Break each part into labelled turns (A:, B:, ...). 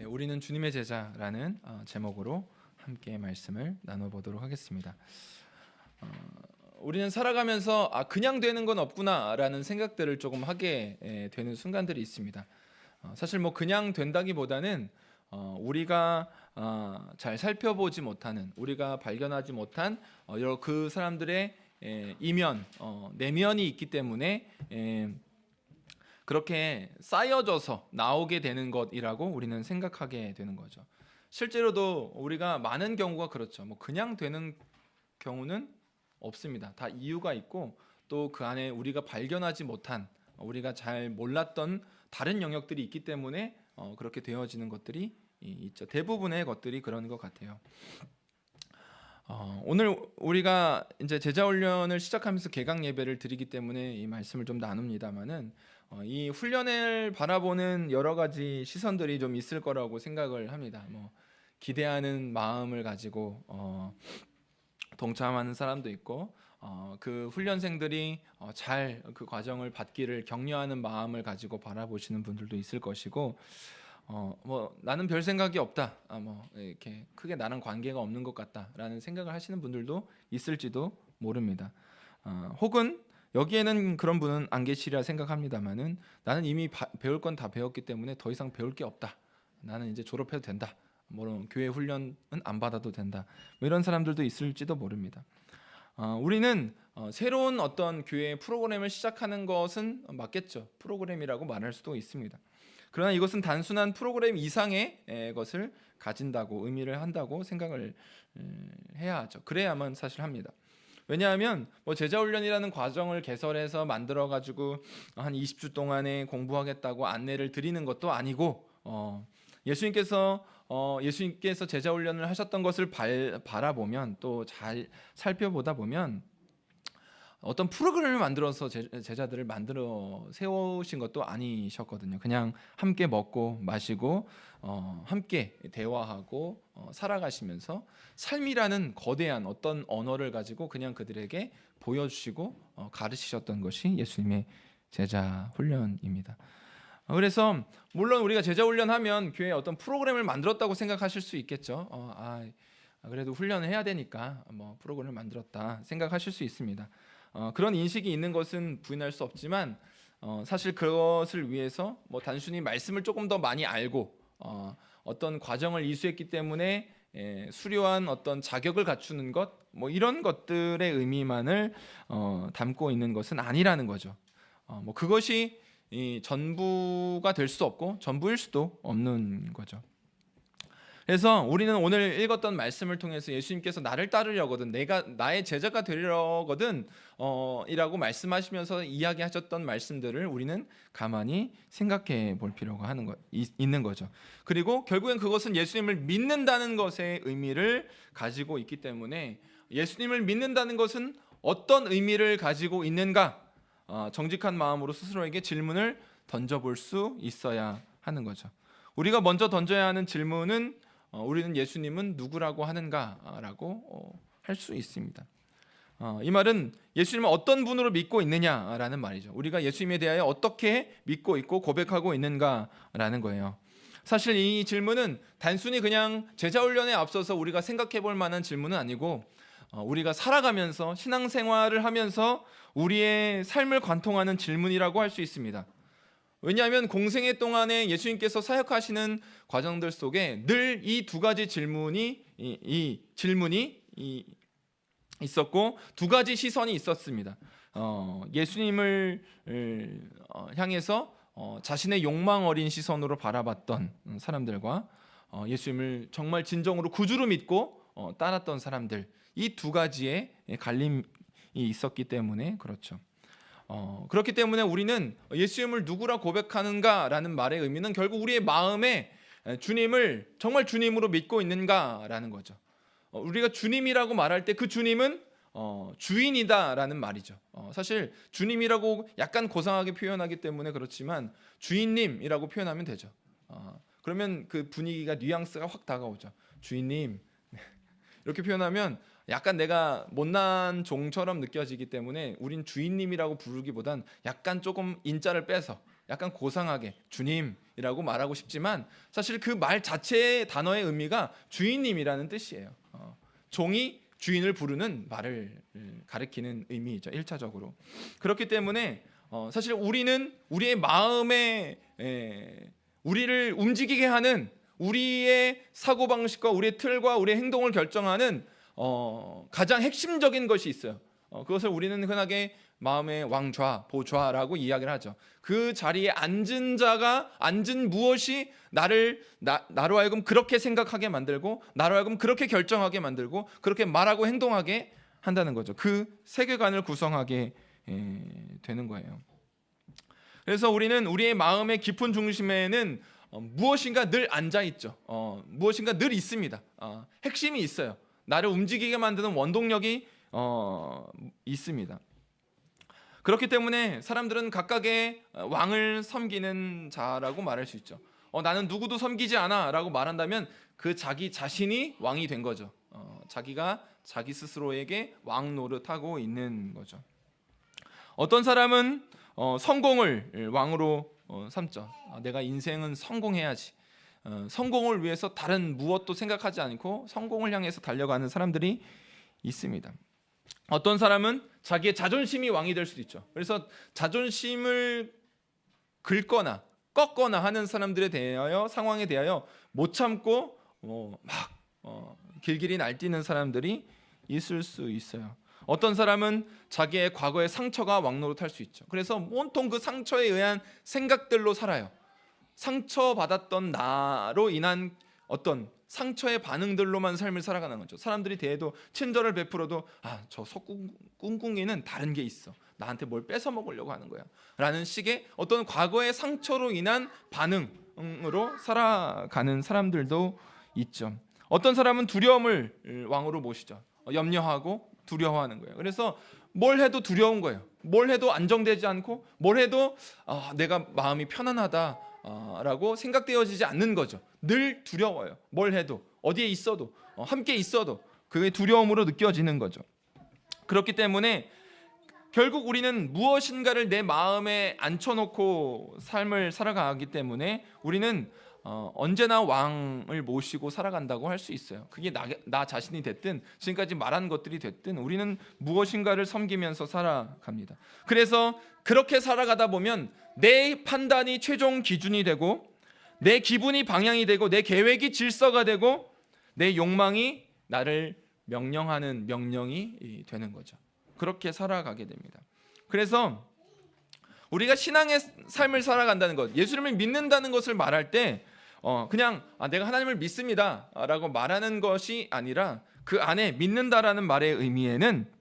A: 우리는 주님의 제자라는 제목으로 함께 말씀을 나눠보도록 하겠습니다. 우리는 살아가면서 그냥 되는 건 없구나라는 생각들을 조금 하게 되는 순간들이 있습니다. 사실 뭐 그냥 된다기보다는 우리가 잘 살펴보지 못하는, 우리가 발견하지 못한 여러 그 사람들의 이면, 내면이 있기 때문에 그렇게 쌓여져서 나오게 되는 것이라고 우리는 생각하게 되는 거죠. 실제로도 우리가 많은 경우가 그렇죠. 뭐 그냥 되는 경우는 없습니다. 다 이유가 있고 또 그 안에 우리가 발견하지 못한, 우리가 잘 몰랐던 다른 영역들이 있기 때문에 그렇게 되어지는 것들이 있죠. 대부분의 것들이 그런 것 같아요. 오늘 우리가 이제 제자 훈련을 시작하면서 개강 예배를 드리기 때문에 이 말씀을 좀 나눕니다만은 이 훈련을 바라보는 여러 가지 시선들이 좀 있을 거라고 생각을 합니다. 뭐 기대하는 마음을 가지고 동참하는 사람도 있고, 그 훈련생들이 잘 그 과정을 받기를 격려하는 마음을 가지고 바라보시는 분들도 있을 것이고, 뭐 나는 별 생각이 없다, 뭐 이렇게 크게 나랑 관계가 없는 것 같다라는 생각을 하시는 분들도 있을지도 모릅니다. 혹은 여기에는 그런 분은 안 계시리라 생각합니다만은 나는 이미 배울 건 다 배웠기 때문에 더 이상 배울 게 없다. 나는 이제 졸업해도 된다. 뭐 교회 훈련은 안 받아도 된다. 뭐 이런 사람들도 있을지도 모릅니다. 우리는 새로운 어떤 교회 프로그램을 시작하는 것은 맞겠죠. 프로그램이라고 말할 수도 있습니다. 그러나 이것은 단순한 프로그램 이상의 것을 가진다고, 의미를 한다고 생각을 해야 하죠. 그래야만 사실 합니다. 왜냐하면 뭐 제자훈련이라는 과정을 개설해서 만들어 가지고 한 20주 동안에 공부하겠다고 안내를 드리는 것도 아니고, 예수님께서 제자훈련을 하셨던 것을 바라보면, 또 잘 살펴보다 보면 어떤 프로그램을 만들어서 제자들을 만들어 세우신 것도 아니셨거든요. 그냥 함께 먹고 마시고 함께 대화하고 살아가시면서 삶이라는 거대한 어떤 언어를 가지고 그냥 그들에게 보여주시고 가르치셨던 것이 예수님의 제자 훈련입니다. 그래서 물론 우리가 제자 훈련하면 교회에 어떤 프로그램을 만들었다고 생각하실 수 있겠죠. 그래도 훈련을 해야 되니까 뭐 프로그램을 만들었다 생각하실 수 있습니다. 그런 인식이 있는 것은 부인할 수 없지만, 사실 그것을 위해서 뭐 단순히 말씀을 조금 더 많이 알고 어떤 과정을 이수했기 때문에 수료한 어떤 자격을 갖추는 것, 뭐 이런 것들의 의미만을 담고 있는 것은 아니라는 거죠. 뭐 그것이 전부가 될 수 없고 전부일 수도 없는 거죠. 그래서 우리는 오늘 읽었던 말씀을 통해서 예수님께서 나를 따르려거든, 내가 나의 제자가 되려거든 이라고 말씀하시면서 이야기하셨던 말씀들을 우리는 가만히 생각해 볼 필요가 있는 거죠. 그리고 결국엔 그것은 예수님을 믿는다는 것의 의미를 가지고 있기 때문에, 예수님을 믿는다는 것은 어떤 의미를 가지고 있는가, 정직한 마음으로 스스로에게 질문을 던져볼 수 있어야 하는 거죠. 우리가 먼저 던져야 하는 질문은 우리는 예수님은 누구라고 하는가라고 할 수 있습니다. 이 말은 예수님을 어떤 분으로 믿고 있느냐라는 말이죠. 우리가 예수님에 대하여 어떻게 믿고 있고 고백하고 있는가라는 거예요. 사실 이 질문은 단순히 그냥 제자훈련에 앞서서 우리가 생각해 볼 만한 질문은 아니고, 우리가 살아가면서 신앙생활을 하면서 우리의 삶을 관통하는 질문이라고 할 수 있습니다. 왜냐하면 공생애 동안에 예수님께서 사역하시는 과정들 속에 늘 이 두 가지 질문이 있었고, 두 가지 시선이 있었습니다. 예수님을 향해서 자신의 욕망 어린 시선으로 바라봤던 사람들과 예수님을 정말 진정으로 구주로 믿고 따랐던 사람들, 이 두 가지의 갈림이 있었기 때문에 그렇죠. 그렇기 때문에 우리는 예수님을 누구라 고백하는가라는 말의 의미는 결국 우리의 마음에 주님을 정말 주님으로 믿고 있는가라는 거죠. 우리가 주님이라고 말할 때 그 주님은 주인이다라는 말이죠. 사실 주님이라고 약간 고상하게 표현하기 때문에 그렇지만 주인님이라고 표현하면 되죠. 그러면 그 분위기가 뉘앙스가 확 다가오죠. 주인님 이렇게 표현하면 약간 내가 못난 종처럼 느껴지기 때문에 우린 주인님이라고 부르기보단 약간 조금 인자를 빼서 약간 고상하게 주님 주인님이라고 말하고 싶지만 사실 그 말 자체의 단어의 의미가 주인님이라는 뜻이에요. 종이 주인을 부르는 말을 가리키는 의미이죠. 1차적으로. 그렇기 때문에 사실 우리는 우리의 마음에 우리를 움직이게 하는 우리의 사고방식과 우리의 틀과 우리의 행동을 결정하는 가장 핵심적인 것이 있어요. 그것을 우리는 흔하게 마음의 왕좌, 보좌라고 이야기를 하죠. 그 자리에 앉은 자가 앉은 무엇이 나로 하여금 그렇게 생각하게 만들고 나로 하여금 그렇게 결정하게 만들고 그렇게 말하고 행동하게 한다는 거죠. 그 세계관을 구성하게 되는 거예요. 그래서 우리는 우리의 마음의 깊은 중심에는 무엇인가 늘 앉아 있죠. 무엇인가 늘 있습니다. 핵심이 있어요. 나를 움직이게 만드는 원동력이 있습니다. 그렇기 때문에 사람들은 각각의 왕을 섬기는 자라고 말할 수 있죠. 나는 누구도 섬기지 않아 라고 말한다면 그 자기 자신이 왕이 된 거죠. 자기가 자기 스스로에게 왕 노릇하고 있는 거죠. 어떤 사람은 성공을 왕으로 삼죠. 내가 인생은 성공해야지. 성공을 위해서 다른 무엇도 생각하지 않고 성공을 향해서 달려가는 사람들이 있습니다. 어떤 사람은 자기의 자존심이 왕이 될 수도 있죠. 그래서 자존심을 긁거나 꺾거나 하는 사람들에 대하여 상황에 대하여 못 참고 막 길길이 날뛰는 사람들이 있을 수 있어요. 어떤 사람은 자기의 과거의 상처가 왕노릇할 수 있죠. 그래서 온통 그 상처에 의한 생각들로 살아요. 상처받았던 나로 인한 어떤 상처의 반응들로만 삶을 살아가는 거죠. 사람들이 대해도 친절을 베풀어도 저 꿍꿍이는 다른 게 있어. 나한테 뭘 뺏어 먹으려고 하는 거야. 라는 식의 어떤 과거의 상처로 인한 반응으로 살아가는 사람들도 있죠. 어떤 사람은 두려움을 왕으로 모시죠. 염려하고 두려워하는 거예요. 그래서 뭘 해도 두려운 거예요. 뭘 해도 안정되지 않고 뭘 해도 내가 마음이 편안하다 라고 생각되어지지 않는 거죠. 늘 두려워요. 뭘 해도 어디에 있어도 함께 있어도 그게 두려움으로 느껴지는 거죠. 그렇기 때문에 결국 우리는 무엇인가를 내 마음에 앉혀놓고 삶을 살아가기 때문에 우리는 언제나 왕을 모시고 살아간다고 할 수 있어요. 그게 나 자신이 됐든 지금까지 말한 것들이 됐든 우리는 무엇인가를 섬기면서 살아갑니다. 그래서 그렇게 살아가다 보면 내 판단이 최종 기준이 되고 내 기분이 방향이 되고 내 계획이 질서가 되고 내 욕망이 나를 명령하는 명령이 되는 거죠. 그렇게 살아가게 됩니다. 그래서 우리가 신앙의 삶을 살아간다는 것, 예수님을 믿는다는 것을 말할 때 그냥 내가 하나님을 믿습니다 라고 말하는 것이 아니라 그 안에 믿는다라는 말의 의미에는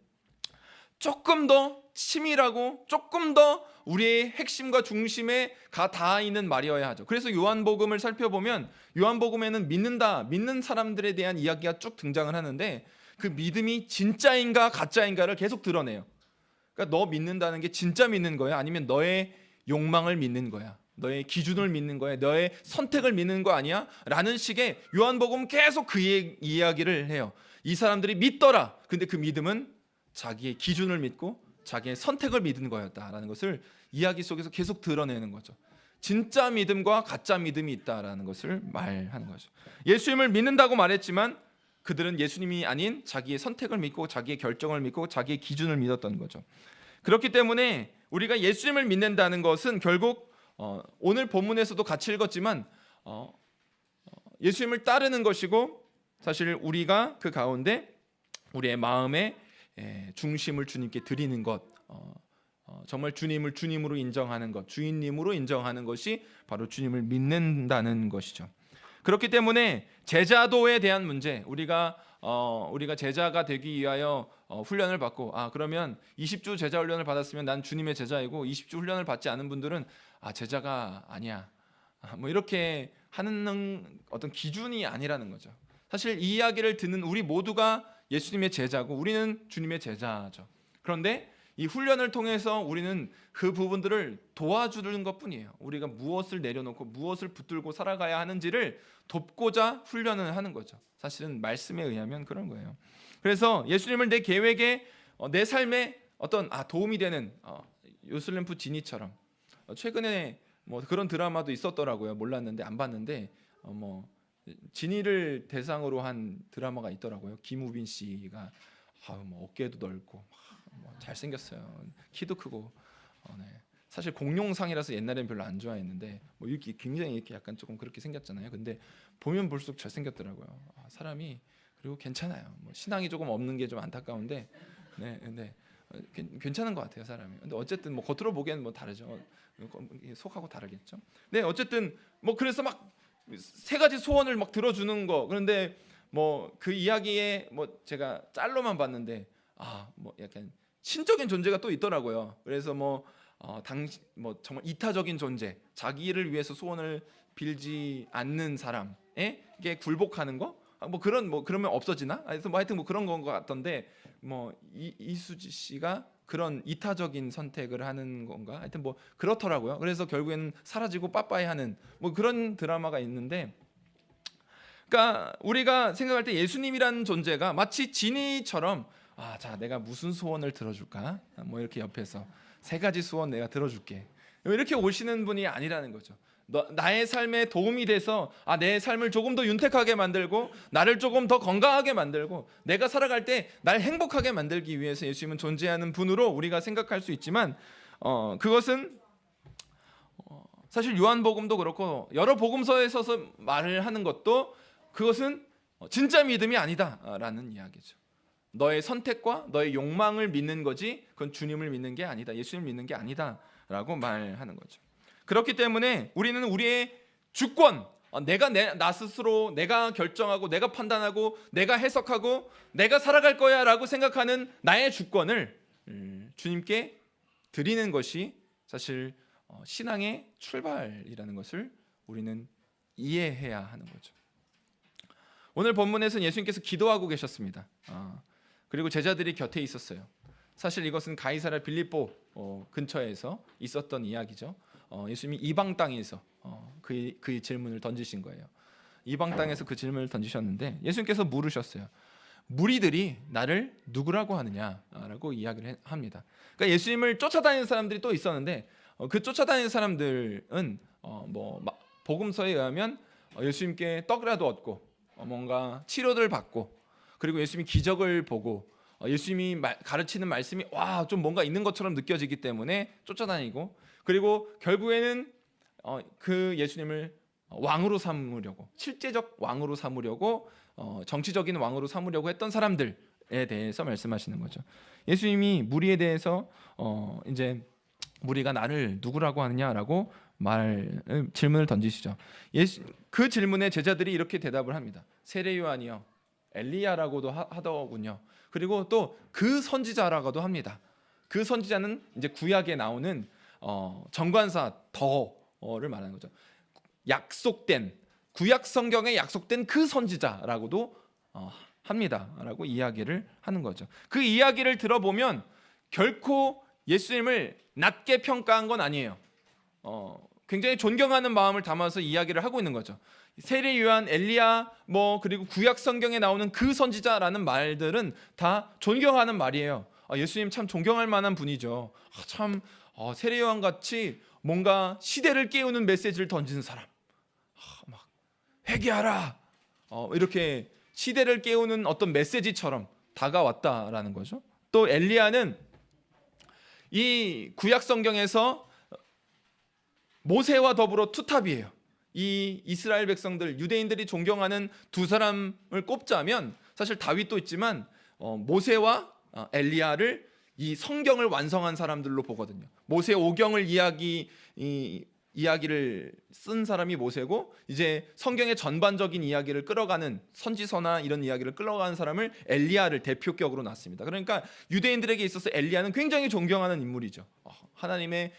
A: 조금 더 치밀하고 조금 더 우리의 핵심과 중심에 닿아 있는 말이어야 하죠. 그래서 요한복음을 살펴보면 요한복음에는 믿는 사람들에 대한 이야기가 쭉 등장을 하는데 그 믿음이 진짜인가 가짜인가를 계속 드러내요. 그러니까 너 믿는다는 게 진짜 믿는 거야? 아니면 너의 욕망을 믿는 거야? 너의 기준을 믿는 거야? 너의 선택을 믿는 거 아니야? 라는 식의 요한복음 계속 그 이야기를 해요. 이 사람들이 믿더라. 근데 그 믿음은 자기의 기준을 믿고 자기의 선택을 믿은 거였다라는 것을 이야기 속에서 계속 드러내는 거죠. 진짜 믿음과 가짜 믿음이 있다라는 것을 말하는 거죠. 예수님을 믿는다고 말했지만 그들은 예수님이 아닌 자기의 선택을 믿고 자기의 결정을 믿고 자기의 기준을 믿었던 거죠. 그렇기 때문에 우리가 예수님을 믿는다는 것은 결국 오늘 본문에서도 같이 읽었지만 예수님을 따르는 것이고 사실 우리가 그 가운데 우리의 마음의 중심을 주님께 드리는 것, 정말 주님을 주님으로 인정하는 것, 주인님으로 인정하는 것이 바로 주님을 믿는다는 것이죠. 그렇기 때문에 제자도에 대한 문제, 우리가 제자가 되기 위하여 훈련을 받고 그러면 20주 제자 훈련을 받았으면 난 주님의 제자이고 20주 훈련을 받지 않은 분들은 제자가 아니야. 뭐 이렇게 하는 어떤 기준이 아니라는 거죠. 사실 이 이야기를 듣는 우리 모두가 예수님의 제자고 우리는 주님의 제자죠. 그런데 이 훈련을 통해서 우리는 그 부분들을 도와주는 것뿐이에요. 우리가 무엇을 내려놓고 무엇을 붙들고 살아가야 하는지를 돕고자 훈련을 하는 거죠. 사실은 말씀에 의하면 그런 거예요. 그래서 예수님을 내 계획에 내 삶에 어떤 도움이 되는 요슬렘프 지니처럼 최근에 뭐 그런 드라마도 있었더라고요. 몰랐는데 안 봤는데 뭐 진이를 대상으로 한 드라마가 있더라고요. 김우빈 씨가 뭐 어깨도 넓고 뭐 잘생겼어요. 키도 크고. 네. 사실 공룡상이라서 옛날엔 별로 안 좋아했는데 뭐 이렇게 굉장히 이렇게 약간 조금 그렇게 생겼잖아요. 근데 보면 볼수록 잘생겼더라고요. 사람이. 그리고 괜찮아요. 뭐 신앙이 조금 없는 게 좀 안타까운데, 네, 근데 괜찮은 것 같아요, 사람이. 근데 어쨌든 뭐 겉으로 보기에는 뭐 다르죠. 속하고 다르겠죠. 네, 어쨌든 뭐 그래서 막 세 가지 소원을 막 들어주는 거. 그런데 뭐 그 이야기에 뭐 제가 짤로만 봤는데 뭐 약간 신적인 존재가 또 있더라고요. 그래서 뭐 정말 이타적인 존재, 자기를 위해서 소원을 빌지 않는 사람에게 굴복하는 거. 그러면 없어지나? 하여튼 뭐 그런 건 것 같던데 뭐 이수지 씨가 그런 이타적인 선택을 하는 건가? 하여튼 뭐 그렇더라고요. 그래서 결국에는 사라지고 빠빠이 하는 뭐 그런 드라마가 있는데, 그러니까 우리가 생각할 때 예수님이라는 존재가 마치 지니처럼 자 내가 무슨 소원을 들어줄까? 뭐 이렇게 옆에서 세 가지 소원 내가 들어줄게. 이렇게 오시는 분이 아니라는 거죠. 나의 삶에 도움이 돼서 내 삶을 조금 더 윤택하게 만들고 나를 조금 더 건강하게 만들고 내가 살아갈 때 날 행복하게 만들기 위해서 예수님은 존재하는 분으로 우리가 생각할 수 있지만 그것은 사실 요한복음도 그렇고 여러 복음서에서 말을 하는 것도 그것은 진짜 믿음이 아니다라는 이야기죠. 너의 선택과 너의 욕망을 믿는 거지 그건 주님을 믿는 게 아니다. 예수님을 믿는 게 아니다라고 말하는 거죠. 그렇기 때문에 우리는 우리의 주권, 나 스스로 내가 결정하고 내가 판단하고 내가 해석하고 내가 살아갈 거야라고 생각하는 나의 주권을 주님께 드리는 것이 사실 신앙의 출발이라는 것을 우리는 이해해야 하는 거죠. 오늘 본문에서는 예수님께서 기도하고 계셨습니다. 그리고 제자들이 곁에 있었어요. 사실 이것은 가이사랴 빌립보 근처에서 있었던 이야기죠. 예수님이 이방 땅에서 그 질문을 던지신 거예요. 이방 땅에서 그 질문을 던지셨는데 예수님께서 물으셨어요. 무리들이 나를 누구라고 하느냐라고 이야기를 합니다. 그러니까 예수님을 쫓아다니는 사람들이 또 있었는데 그 쫓아다니는 사람들은 복음서에 의하면 예수님께 떡이라도 얻고 뭔가 치료를 받고 그리고 예수님이 기적을 보고 예수님이 가르치는 말씀이 좀 뭔가 있는 것처럼 느껴지기 때문에 쫓아다니고, 그리고 결국에는 그 예수님을 왕으로 삼으려고, 실제적 왕으로 삼으려고, 정치적인 왕으로 삼으려고 했던 사람들에 대해서 말씀하시는 거죠. 예수님이 무리에 대해서 이제 무리가 나를 누구라고 하느냐라고 질문을 던지시죠. 그 질문에 제자들이 이렇게 대답을 합니다. 세례 요한이요, 엘리야라고도 하더군요. 그리고 또 그 선지자라고도 합니다. 그 선지자는 이제 구약에 나오는 정관사 더를 말하는 거죠. 약속된, 구약 성경에 약속된 그 선지자라고도 합니다라고 이야기를 하는 거죠. 그 이야기를 들어보면 결코 예수님을 낮게 평가한 건 아니에요. 굉장히 존경하는 마음을 담아서 이야기를 하고 있는 거죠. 세례 요한, 엘리야, 그리고 구약 성경에 나오는 그 선지자라는 말들은 다 존경하는 말이에요. 예수님 참 존경할 만한 분이죠. 참 세례 요한 같이 뭔가 시대를 깨우는 메시지를 던지는 사람, 막 회개하라, 이렇게 시대를 깨우는 어떤 메시지처럼 다가왔다라는 거죠. 또 엘리야는 이 구약 성경에서 모세와 더불어 투탑이에요. 이 이스라엘 백성들, 유대인들이 존경하는 두 사람을 꼽자면 사실 다윗도 있지만 모세와 엘리야를 이 성경을 완성한 사람들로 보거든요. 모세 오경을 이야기를 쓴 사람이 모세고, 이제 성경의 전반적인 이야기를 끌어가는 선지서나 이런 이야기를 끌어가는 사람을 엘리야를 대표격으로 놨습니다. 그러니까 유대인들에게 있어서 엘리야는 굉장히 존경하는 인물이죠. 하나님의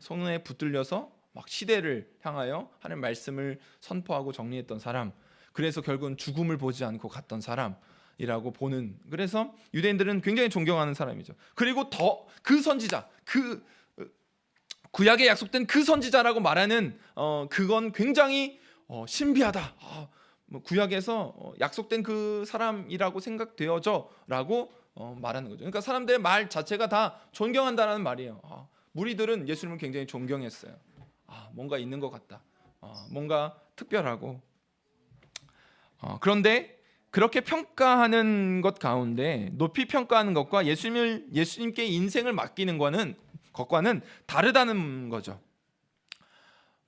A: 손에 붙들려서 막 시대를 향하여 하나님의 말씀을 선포하고 정리했던 사람, 그래서 결국은 죽음을 보지 않고 갔던 사람이라고 보는, 그래서 유대인들은 굉장히 존경하는 사람이죠. 그리고 더 그 선지자, 그 구약에 약속된 그 선지자라고 말하는 그건 굉장히 신비하다. 구약에서 약속된 그 사람이라고 생각되어져라고 말하는 거죠. 그러니까 사람들의 말 자체가 다 존경한다는 말이에요. 무리들은 예수님을 굉장히 존경했어요. 뭔가 있는 것 같다. 뭔가 특별하고. 그런데 그렇게 평가하는 것 가운데 높이 평가하는 것과 예수님께 인생을 맡기는 것과는 다르다는 거죠.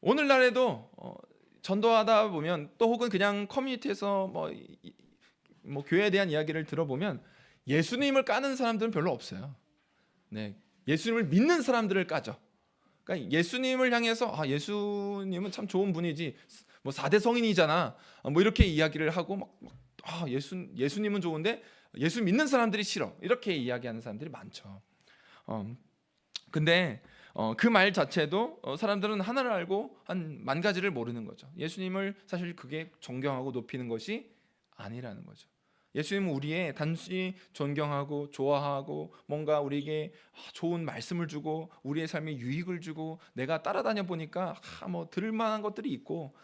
A: 오늘날에도 전도하다 보면 또 혹은 그냥 커뮤니티에서 뭐 교회에 대한 이야기를 들어보면 예수님을 까는 사람들은 별로 없어요. 네, 예수님을 믿는 사람들을 까죠. 그러니까 예수님을 향해서 예수님은 참 좋은 분이지, 뭐 4대 성인이잖아, 뭐 이렇게 이야기를 하고 예수님은 좋은데 예수 믿는 사람들이 싫어, 이렇게 이야기하는 사람들이 많죠. 근데 그 말 자체도 사람들은 하나를 알고 한 만 가지를 모르는 거죠. 예수님을 사실 그게 존경하고 높이는 것이 아니라는 거죠. 예수님은 우리의 단지 존경하고 좋아하고 뭔가 우리에게 좋은 말씀을 주고 우리의 삶에 유익을 주고, 내가 따라다녀 보니까 뭐 들을 만한 것들이 있고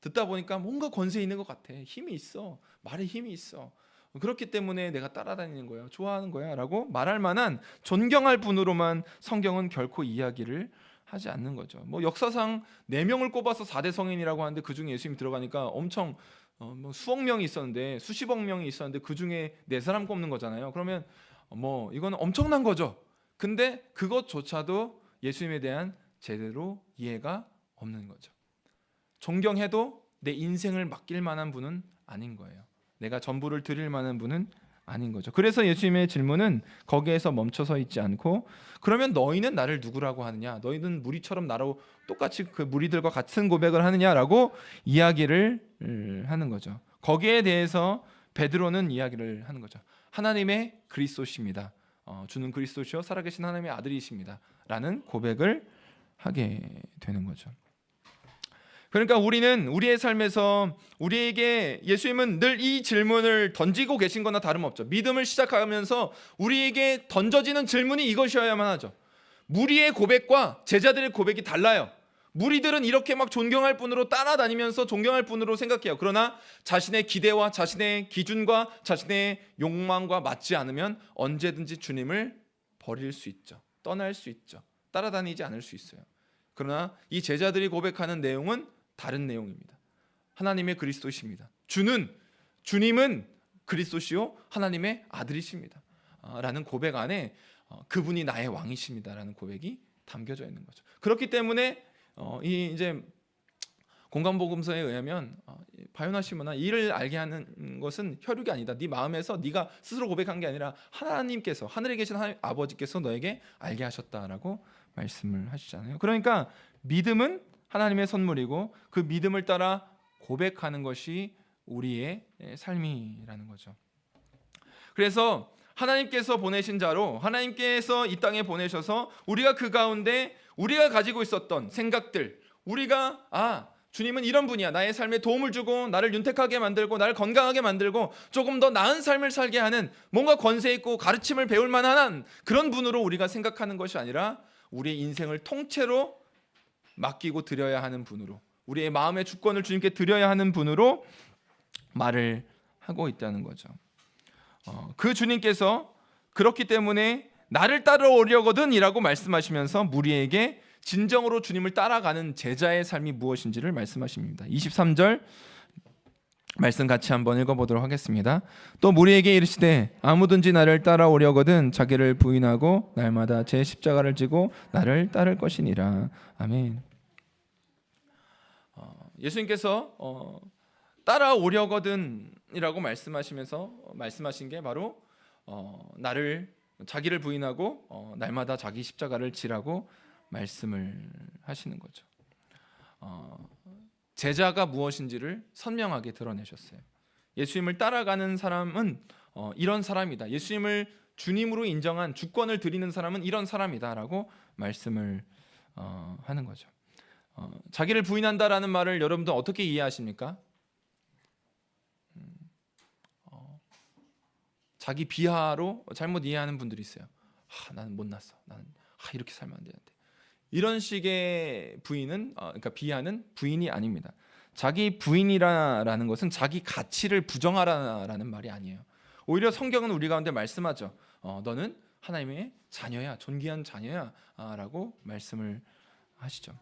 A: 듣다 보니까 뭔가 권세 있는 것 같아, 힘이 있어, 말에 힘이 있어, 그렇기 때문에 내가 따라다니는 거야, 좋아하는 거야 라고 말할 만한 존경할 분으로만 성경은 결코 이야기를 하지 않는 거죠. 뭐 역사상 4명을 꼽아서 4대 성인이라고 하는데 그 중에 예수님이 들어가니까 엄청 뭐 수억 명이 있었는데, 수십억 명이 있었는데 그 중에 4사람 꼽는 거잖아요. 그러면 뭐 이건 엄청난 거죠. 근데 그것조차도 예수님에 대한 제대로 이해가 없는 거죠. 존경해도 내 인생을 맡길 만한 분은 아닌 거예요. 내가 전부를 드릴 만한 분은 아닌 거죠. 그래서 예수님의 질문은 거기에서 멈춰서 있지 않고, 그러면 너희는 나를 누구라고 하느냐? 너희는 무리처럼 나로 똑같이 그 무리들과 같은 고백을 하느냐라고 이야기를 하는 거죠. 거기에 대해서 베드로는 이야기를 하는 거죠. 하나님의 그리스도십니다. 주는 그리스도시요 살아계신 하나님의 아들이십니다. 라는 고백을 하게 되는 거죠. 그러니까 우리는 우리의 삶에서 우리에게 예수님은 늘 이 질문을 던지고 계신 거나 다름없죠. 믿음을 시작하면서 우리에게 던져지는 질문이 이것이어야만 하죠. 무리의 고백과 제자들의 고백이 달라요. 무리들은 이렇게 막 존경할 분으로 따라다니면서 존경할 분으로 생각해요. 그러나 자신의 기대와 자신의 기준과 자신의 욕망과 맞지 않으면 언제든지 주님을 버릴 수 있죠. 떠날 수 있죠. 따라다니지 않을 수 있어요. 그러나 이 제자들이 고백하는 내용은 다른 내용입니다. 하나님의 그리스도십니다. 주님은 그리스도시요 하나님의 아들이십니다. 라는 고백 안에 그분이 나의 왕이십니다. 라는 고백이 담겨져 있는 거죠. 그렇기 때문에 이제 공간복음서에 의하면 바요나시모나 이를 알게 하는 것은 혈육이 아니다. 네 마음에서 네가 스스로 고백한 게 아니라 하나님께서, 하늘에 계신 하나님 아버지께서 너에게 알게 하셨다라고 말씀을 하시잖아요. 그러니까 믿음은 하나님의 선물이고 그 믿음을 따라 고백하는 것이 우리의 삶이라는 거죠. 그래서 하나님께서 보내신 자로, 하나님께서 이 땅에 보내셔서 우리가 그 가운데 우리가 가지고 있었던 생각들, 우리가 주님은 이런 분이야, 나의 삶에 도움을 주고 나를 윤택하게 만들고 나를 건강하게 만들고 조금 더 나은 삶을 살게 하는, 뭔가 권세 있고 가르침을 배울 만한 그런 분으로 우리가 생각하는 것이 아니라 우리의 인생을 통째로 맡기고 드려야 하는 분으로, 우리의 마음의 주권을 주님께 드려야 하는 분으로 말을 하고 있다는 거죠. 그 주님께서 그렇기 때문에 나를 따라오려거든 이라고 말씀하시면서 무리에게 진정으로 주님을 따라가는 제자의 삶이 무엇인지를 말씀하십니다. 23절 말씀 같이 한번 읽어보도록 하겠습니다. 또 무리에게 이르시되 아무든지 나를 따라오려거든 자기를 부인하고 날마다 제 십자가를 지고 나를 따를 것이니라. 아멘. 예수님께서 따라오려거든이라고 말씀하시면서 말씀하신 게 바로 자기를 부인하고 날마다 자기 십자가를 지라고 말씀을 하시는 거죠. 제자가 무엇인지를 선명하게 드러내셨어요. 예수님을 따라가는 사람은 이런 사람이다. 예수님을 주님으로 인정한 주권을 드리는 사람은 이런 사람이다라고 말씀을 하는 거죠. 자기를 부인한다라는 말을 여러분들 어떻게 이해하십니까? 자기 비하로 잘못 이해하는 분들이 있어요. 나는 못났어. 나는 이렇게 살면 안 되는데. 이런 식의 부인은 그러니까 비하는 부인이 아닙니다. 자기 부인이라는 것은 자기 가치를 부정하라는 말이 아니에요. 오히려 성경은 우리 가운데 말씀하죠. 너는 하나님의 자녀야, 존귀한 자녀야 라고 말씀을 하시죠.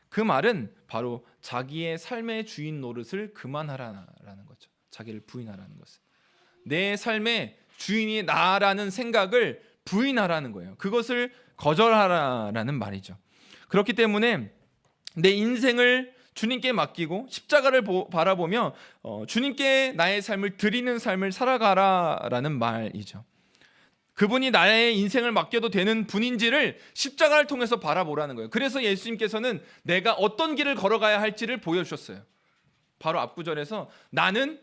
A: 그 말은 바로 자기의 삶의 주인 노릇을 그만하라는 거죠. 자기를 부인하라는 것은 내 삶의 주인이 나라는 생각을 부인하라는 거예요. 그것을 거절하라는 말이죠. 그렇기 때문에 내 인생을 주님께 맡기고 십자가를 바라보며 주님께 나의 삶을 드리는 삶을 살아가라라는 말이죠. 그분이 나의 인생을 맡겨도 되는 분인지를 십자가를 통해서 바라보라는 거예요. 그래서 예수님께서는 내가 어떤 길을 걸어가야 할지를 보여주셨어요. 바로 앞구절에서 나는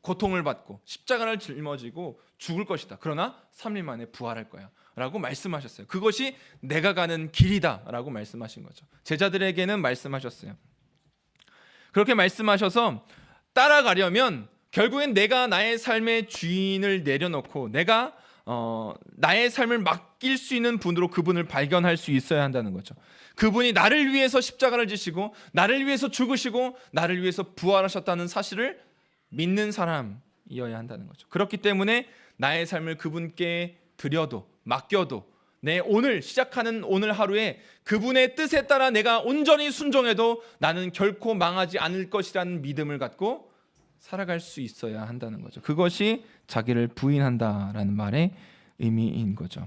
A: 고통을 받고 십자가를 짊어지고 죽을 것이다. 그러나 3일 만에 부활할 거야 라고 말씀하셨어요. 그것이 내가 가는 길이다 라고 말씀하신 거죠. 제자들에게는 말씀하셨어요. 그렇게 말씀하셔서 따라가려면 결국엔 내가 나의 삶의 주인을 내려놓고 내가 나의 삶을 맡길 수 있는 분으로 그분을 발견할 수 있어야 한다는 거죠. 그분이 나를 위해서 십자가를 지시고 나를 위해서 죽으시고 나를 위해서 부활하셨다는 사실을 믿는 사람이어야 한다는 거죠. 그렇기 때문에 나의 삶을 그분께 드려도 맡겨도 내 오늘 시작하는 오늘 하루에 그분의 뜻에 따라 내가 온전히 순종해도 나는 결코 망하지 않을 것이라는 믿음을 갖고 살아갈 수 있어야 한다는 거죠. 그것이 자기를 부인한다라는 말의 의미인 거죠.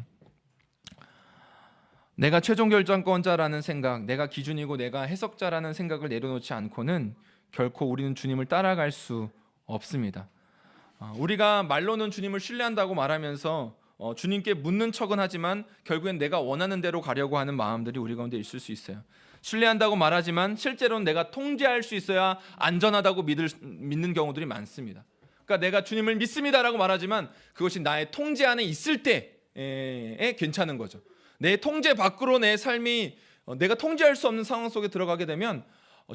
A: 내가 최종 결정권자라는 생각, 내가 기준이고 내가 해석자라는 생각을 내려놓지 않고는 결코 우리는 주님을 따라갈 수 없습니다. 우리가 말로는 주님을 신뢰한다고 말하면서 주님께 묻는 척은 하지만 결국엔 내가 원하는 대로 가려고 하는 마음들이 우리 가운데 있을 수 있어요. 신뢰한다고 말하지만 실제로는 내가 통제할 수 있어야 안전하다고 믿는 경우들이 많습니다. 그러니까 내가 주님을 믿습니다라고 말하지만 그것이 나의 통제 안에 있을 때에 괜찮은 거죠. 내 통제 밖으로 내 삶이 내가 통제할 수 없는 상황 속에 들어가게 되면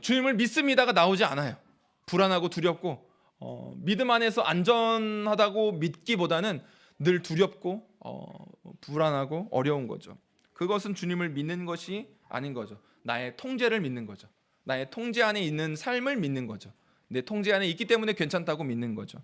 A: 주님을 믿습니다가 나오지 않아요. 불안하고 두렵고 믿음 안에서 안전하다고 믿기보다는 늘 두렵고 불안하고 어려운 거죠. 그것은 주님을 믿는 것이 아닌 거죠. 나의 통제를 믿는 거죠. 나의 통제 안에 있는 삶을 믿는 거죠. 내 통제 안에 있기 때문에 괜찮다고 믿는 거죠.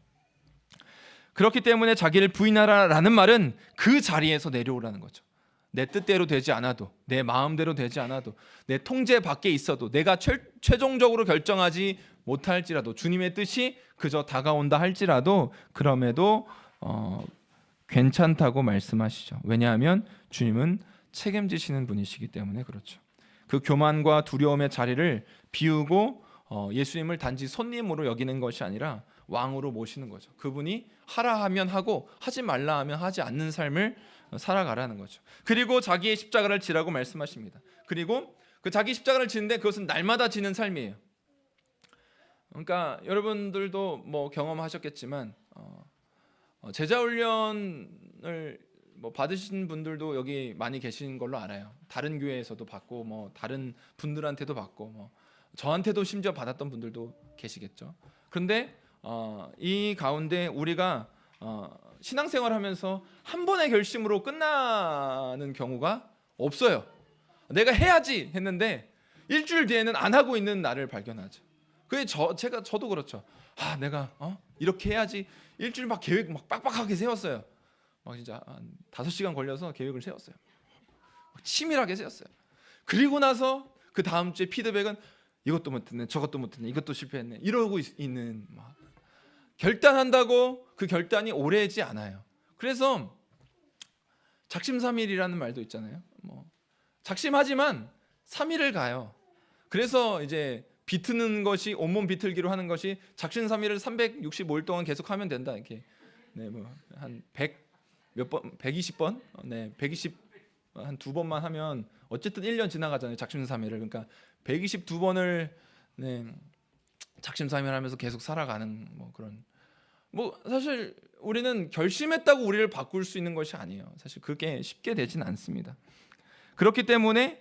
A: 그렇기 때문에 자기를 부인하라라는 말은 그 자리에서 내려오라는 거죠. 내 뜻대로 되지 않아도, 내 마음대로 되지 않아도, 내 통제 밖에 있어도, 내가 최종적으로 결정하지 못할지라도, 주님의 뜻이 그저 다가온다 할지라도 그럼에도 괜찮다고 말씀하시죠. 왜냐하면 주님은 책임지시는 분이시기 때문에 그렇죠. 그 교만과 두려움의 자리를 비우고 예수님을 단지 손님으로 여기는 것이 아니라 왕으로 모시는 거죠. 그분이 하라 하면 하고 하지 말라 하면 하지 않는 삶을 살아가라는 거죠. 그리고 자기의 십자가를 지라고 말씀하십니다. 그리고 그 자기 십자가를 지는데 그것은 날마다 지는 삶이에요. 그러니까 여러분들도 뭐 경험하셨겠지만 제자 훈련을 받으신 분들도 여기 많이 계신 걸로 알아요. 다른 교회에서도 받고 뭐 다른 분들한테도 받고 뭐 저한테도 심지어 받았던 분들도 계시겠죠. 그런데 이 가운데 우리가 신앙생활하면서 한 번의 결심으로 끝나는 경우가 없어요. 내가 해야지 했는데 일주일 뒤에는 안 하고 있는 나를 발견하죠. 그게 저도 그렇죠. 내가 이렇게 해야지 일주일 막 계획 막 빡빡하게 세웠어요. 막 진짜 한 5시간 걸려서 계획을 세웠어요. 치밀하게 세웠어요. 그리고 나서 그 다음 주에 피드백은 이것도 못했네, 저것도 못했네, 이것도 실패했네 이러고 있는 막 결단한다고 그 결단이 오래지 않아요. 그래서 작심삼일이라는 말도 있잖아요. 작심하지만 3일을 가요. 그래서 이제 비트는 것이 온몸 비틀기로 하는 것이 작심삼일을 365일 동안 계속 하면 된다 이렇게. 한 100 몇 번 120번? 120 한 2번만 하면 어쨌든 1년 지나가잖아요. 작심삼일을. 그러니까 122번을 작심삼일 하면서 계속 살아가는 그런 사실 우리는 결심했다고 우리를 바꿀 수 있는 것이 아니에요. 사실 그게 쉽게 되진 않습니다. 그렇기 때문에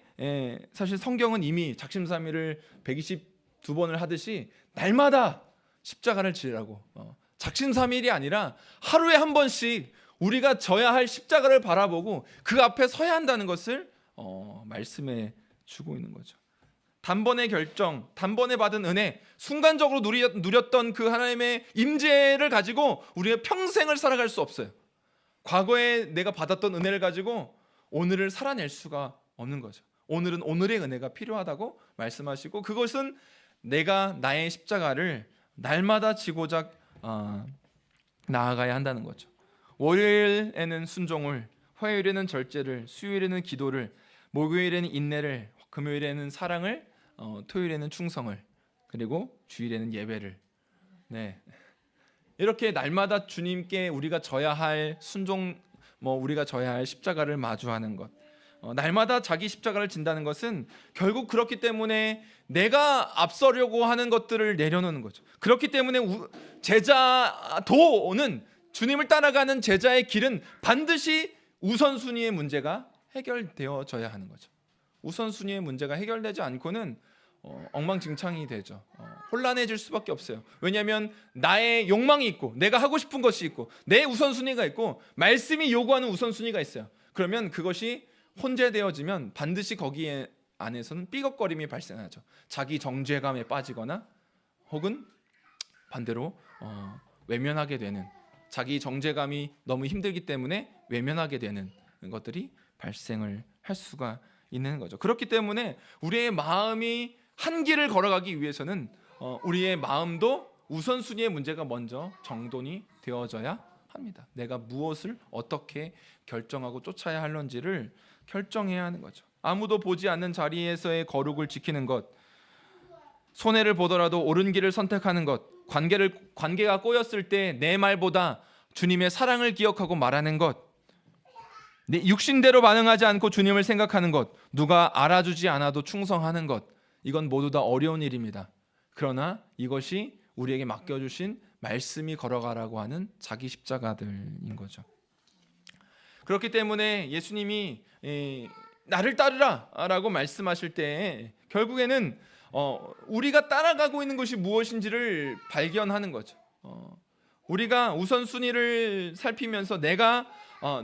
A: 사실 성경은 이미 작심삼일을 122번을 하듯이 날마다 십자가를 지으라고 작심삼일이 아니라 하루에 한 번씩 우리가 져야 할 십자가를 바라보고 그 앞에 서야 한다는 것을 말씀해 주고 있는 거죠. 단번의 결정, 단번에 받은 은혜, 순간적으로 누렸던 그 하나님의 임재를 가지고 우리가 평생을 살아갈 수 없어요. 과거에 내가 받았던 은혜를 가지고 오늘을 살아낼 수가 없는 거죠. 오늘은 오늘의 은혜가 필요하다고 말씀하시고, 그것은 내가 나의 십자가를 날마다 지고자 나아가야 한다는 거죠. 월요일에는 순종을, 화요일에는 절제를, 수요일에는 기도를, 목요일에는 인내를, 금요일에는 사랑을, 토요일에는 충성을, 그리고 주일에는 예배를. 네, 이렇게 날마다 주님께 우리가 져야 할 순종, 우리가 져야 할 십자가를 마주하는 것, 날마다 자기 십자가를 진다는 것은 결국 그렇기 때문에 내가 앞서려고 하는 것들을 내려놓는 거죠. 그렇기 때문에 제자도는, 주님을 따라가는 제자의 길은 반드시 우선순위의 문제가 해결되어져야 하는 거죠. 우선순위의 문제가 해결되지 않고는 엉망진창이 되죠. 혼란해질 수밖에 없어요. 왜냐하면 나의 욕망이 있고, 내가 하고 싶은 것이 있고, 내 우선순위가 있고, 말씀이 요구하는 우선순위가 있어요. 그러면 그것이 혼재되어지면 반드시 거기에 안에서는 삐걱거림이 발생하죠. 자기 정죄감에 빠지거나, 혹은 반대로 외면하게 되는, 자기 정죄감이 너무 힘들기 때문에 외면하게 되는 것들이 발생을 할 수가 있는 거죠. 그렇기 때문에 우리의 마음이 한 길을 걸어가기 위해서는 우리의 마음도 우선순위의 문제가 먼저 정돈이 되어져야 합니다. 내가 무엇을 어떻게 결정하고 쫓아야 할런지를 결정해야 하는 거죠. 아무도 보지 않는 자리에서의 거룩을 지키는 것, 손해를 보더라도 옳은 길을 선택하는 것, 관계가 꼬였을 때 내 말보다 주님의 사랑을 기억하고 말하는 것, 내 육신대로 반응하지 않고 주님을 생각하는 것, 누가 알아주지 않아도 충성하는 것, 이건 모두 다 어려운 일입니다. 그러나 이것이 우리에게 맡겨주신 말씀이 걸어가라고 하는 자기 십자가들인 거죠. 그렇기 때문에 예수님이 나를 따르라 라고 말씀하실 때 결국에는 우리가 따라가고 있는 것이 무엇인지를 발견하는 거죠. 우리가 우선순위를 살피면서 내가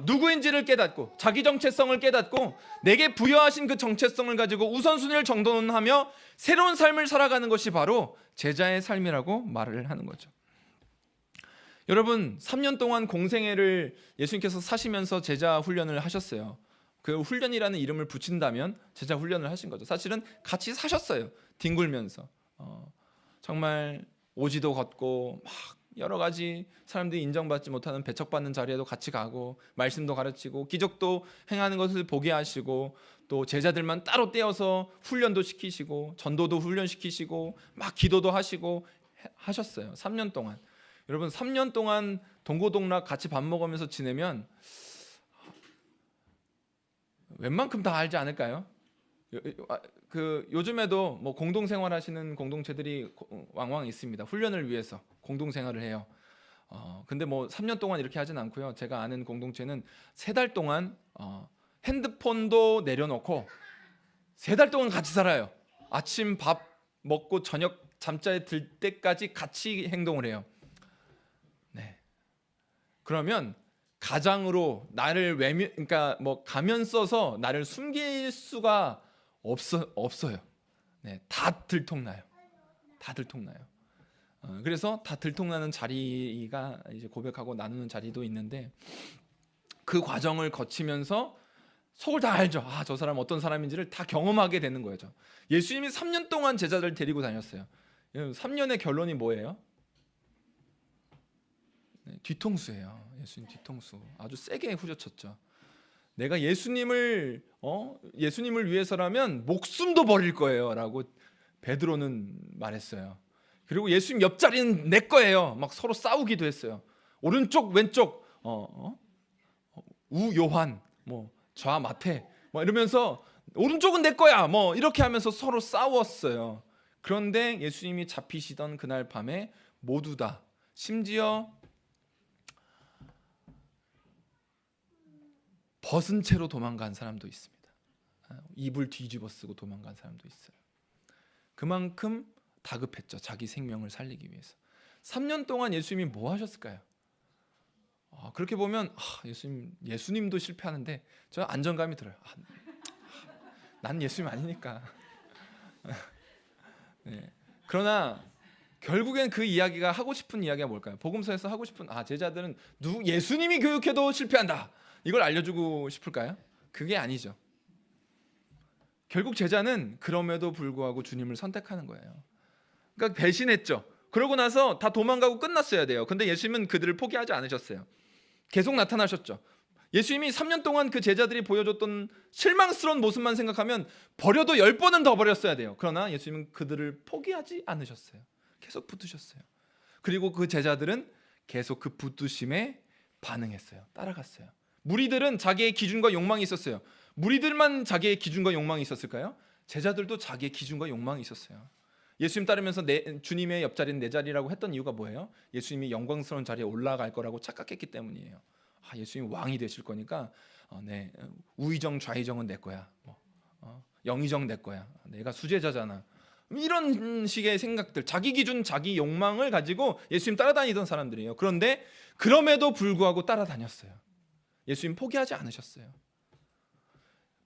A: 누구인지를 깨닫고, 자기 정체성을 깨닫고, 내게 부여하신 그 정체성을 가지고 우선순위를 정돈하며 새로운 삶을 살아가는 것이 바로 제자의 삶이라고 말을 하는 거죠. 여러분, 3년 동안 공생애를 예수님께서 사시면서 제자 훈련을 하셨어요. 그 훈련이라는 이름을 붙인다면 제자 훈련을 하신 거죠. 사실은 같이 사셨어요. 뒹굴면서 정말 오지도 걷고, 막 여러 가지 사람들이 인정받지 못하는 배척받는 자리에도 같이 가고, 말씀도 가르치고, 기적도 행하는 것을 보게 하시고, 또 제자들만 따로 떼어서 훈련도 시키시고, 전도도 훈련시키시고, 막 기도도 하시고 하셨어요. 3년 동안. 여러분, 3년 동안 동고동락 같이 밥 먹으면서 지내면 웬만큼 다 알지 않을까요? 요즘에도 공동생활 하시는 공동체들이 왕왕 있습니다. 훈련을 위해서 공동생활을 해요. 근데 3년 동안 이렇게 하진 않고요. 제가 아는 공동체는 3달 동안 핸드폰도 내려놓고 3달 동안 같이 살아요. 아침 밥 먹고 저녁 잠자리 들 때까지 같이 행동을 해요. 네. 그러면 가장으로 나를 그러니까 가면 써서 나를 숨길 수가 없어요. 네, 다 들통나요. 다 들통나요. 그래서 다 들통나는 자리가 이제 고백하고 나누는 자리도 있는데, 그 과정을 거치면서 속을 다 알죠. 저 사람 어떤 사람인지를 다 경험하게 되는 거예요. 예수님이 3년 동안 제자들 데리고 다녔어요. 3년의 결론이 뭐예요? 네, 뒤통수예요. 예수님 뒤통수. 아주 세게 후려쳤죠. 내가 예수님을 위해서라면 목숨도 버릴 거예요라고 베드로는 말했어요. 그리고 예수님 옆자리는 내 거예요. 막 서로 싸우기도 했어요. 오른쪽 왼쪽 우 요한 좌 마태 이러면서 오른쪽은 내 거야 이렇게 하면서 서로 싸웠어요. 그런데 예수님이 잡히시던 그날 밤에 모두 다, 심지어 벗은 채로 도망간 사람도 있습니다. 이불 뒤집어 쓰고 도망간 사람도 있어요. 그만큼 다급했죠. 자기 생명을 살리기 위해서. 3년 동안 예수님이 뭐 하셨을까요? 그렇게 보면 예수님도 실패하는데 저 안정감이 들어요. 난 예수님 아니니까. 네. 그러나 결국엔 그 이야기가 하고 싶은 이야기가 뭘까요? 복음서에서 하고 싶은 제자들은 예수님이 교육해도 실패한다, 이걸 알려주고 싶을까요? 그게 아니죠. 결국 제자는 그럼에도 불구하고 주님을 선택하는 거예요. 그러니까 배신했죠. 그러고 나서 다 도망가고 끝났어야 돼요. 근데 예수님은 그들을 포기하지 않으셨어요. 계속 나타나셨죠. 예수님이 3년 동안 그 제자들이 보여줬던 실망스러운 모습만 생각하면 버려도 10번은 더 버렸어야 돼요. 그러나 예수님은 그들을 포기하지 않으셨어요. 계속 붙으셨어요. 그리고 그 제자들은 계속 그 붙으심에 반응했어요. 따라갔어요. 무리들은 자기의 기준과 욕망이 있었어요. 무리들만 자기의 기준과 욕망이 있었을까요? 제자들도 자기의 기준과 욕망이 있었어요. 예수님 따르면서 주님의 옆자리는 내 자리라고 했던 이유가 뭐예요? 예수님이 영광스러운 자리에 올라갈 거라고 착각했기 때문이에요. 예수님이 왕이 되실 거니까 우의정 좌의정은 내 거야. 영의정 내 거야. 내가 수제자잖아. 이런 식의 생각들, 자기 기준, 자기 욕망을 가지고 예수님 따라다니던 사람들이에요. 그런데 그럼에도 불구하고 따라다녔어요. 예수님 포기하지 않으셨어요.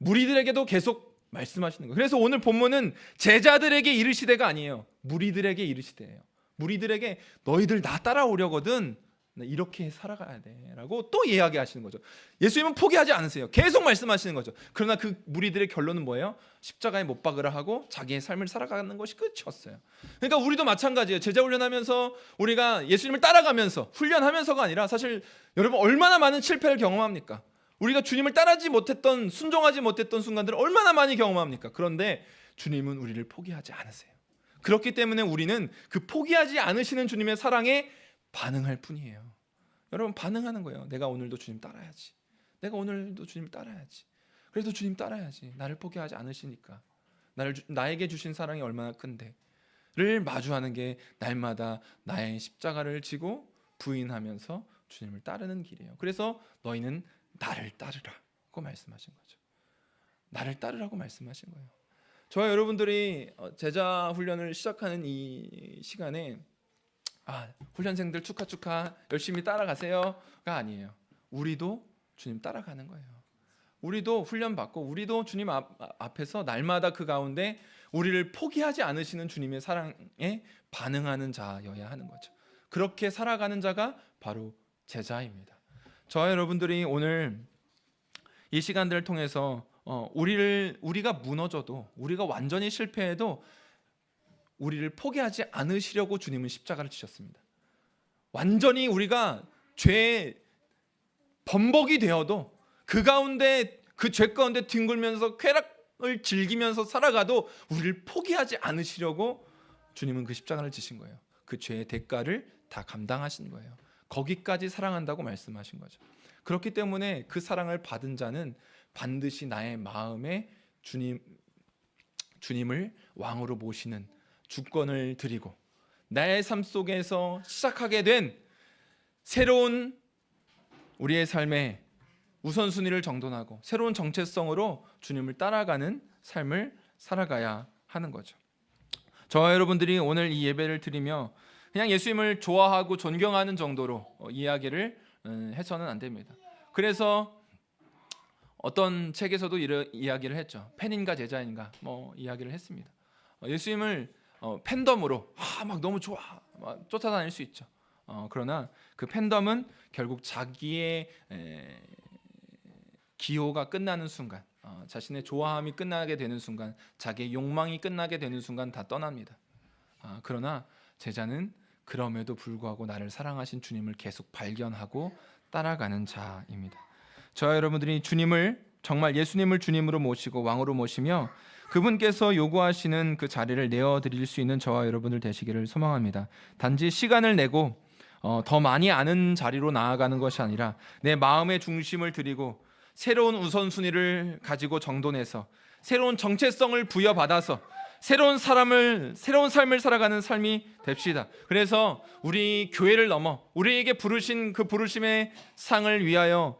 A: 무리들에게도 계속 말씀하시는 거예요. 그래서 오늘 본문은 제자들에게 이르시되가 아니에요. 무리들에게 이르시되예요. 무리들에게 너희들 나 따라오려거든 이렇게 살아가야 돼라고 또 이야기하시는 거죠. 예수님은 포기하지 않으세요. 계속 말씀하시는 거죠. 그러나 그 무리들의 결론은 뭐예요? 십자가에 못 박으라 하고 자기의 삶을 살아가는 것이 끝이었어요. 그러니까 우리도 마찬가지예요. 제자 훈련하면서 우리가 예수님을 따라가면서 훈련하면서가 아니라 사실 여러분 얼마나 많은 실패를 경험합니까? 우리가 주님을 따르지 못했던, 순종하지 못했던 순간들을 얼마나 많이 경험합니까? 그런데 주님은 우리를 포기하지 않으세요. 그렇기 때문에 우리는 그 포기하지 않으시는 주님의 사랑에 반응할 뿐이에요. 여러분 반응하는 거예요. 내가 오늘도 주님 따라야지. 내가 오늘도 주님 따라야지. 그래도 주님 따라야지. 나를 포기하지 않으시니까. 나에게 주신 사랑이 얼마나 큰데를 마주하는 게 날마다 나의 십자가를 지고 부인하면서 주님을 따르는 길이에요. 그래서 너희는 나를 따르라고 말씀하신 거죠. 나를 따르라고 말씀하신 거예요. 저와 여러분들이 제자 훈련을 시작하는 이 시간에 훈련생들 축하 열심히 따라가세요가 아니에요. 우리도 주님 따라가는 거예요. 우리도 훈련 받고 우리도 주님 앞에서 날마다 그 가운데 우리를 포기하지 않으시는 주님의 사랑에 반응하는 자여야 하는 거죠. 그렇게 살아가는 자가 바로 제자입니다. 저와 여러분들이 오늘 이 시간들을 통해서 우리가 무너져도 우리가 완전히 실패해도 우리를 포기하지 않으시려고 주님은 십자가를 지셨습니다. 완전히 우리가 죄의 범벅이 되어도 그 가운데 그 죄 가운데 뒹굴면서 쾌락을 즐기면서 살아가도 우리를 포기하지 않으시려고 주님은 그 십자가를 지신 거예요. 그 죄의 대가를 다 감당하신 거예요. 거기까지 사랑한다고 말씀하신 거죠. 그렇기 때문에 그 사랑을 받은 자는 반드시 나의 마음에 주님을 왕으로 모시는 주권을 드리고 나의 삶 속에서 시작하게 된 새로운 우리의 삶의 우선순위를 정돈하고 새로운 정체성으로 주님을 따라가는 삶을 살아가야 하는 거죠. 저와 여러분들이 오늘 이 예배를 드리며 그냥 예수님을 좋아하고 존경하는 정도로 이야기를 해서는 안 됩니다. 그래서 어떤 책에서도 이런 이야기를 했죠. 팬인가 제자인가 이야기를 했습니다. 예수님을 팬덤으로 막 너무 좋아 막 쫓아다닐 수 있죠. 그러나 그 팬덤은 결국 자기의 기호가 끝나는 순간, 자신의 좋아함이 끝나게 되는 순간, 자기의 욕망이 끝나게 되는 순간 다 떠납니다. 그러나 제자는 그럼에도 불구하고 나를 사랑하신 주님을 계속 발견하고 따라가는 자입니다. 저와 여러분들이 정말 예수님을 주님으로 모시고 왕으로 모시며 그분께서 요구하시는 그 자리를 내어드릴 수 있는 저와 여러분들 되시기를 소망합니다. 단지 시간을 내고 더 많이 아는 자리로 나아가는 것이 아니라 내 마음의 중심을 드리고 새로운 우선순위를 가지고 정돈해서 새로운 정체성을 부여받아서 새로운 삶을 살아가는 삶이 됩시다. 그래서 우리 교회를 넘어 우리에게 부르신 그 부르심의 상을 위하여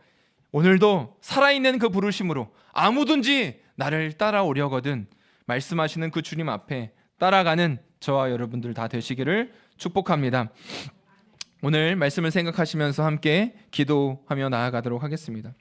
A: 오늘도 살아있는 그 부르심으로 아무든지 나를 따라오려거든 말씀하시는 그 주님 앞에 따라가는 저와 여러분들 다 되시기를 축복합니다. 오늘 말씀을 생각하시면서 함께 기도하며 나아가도록 하겠습니다.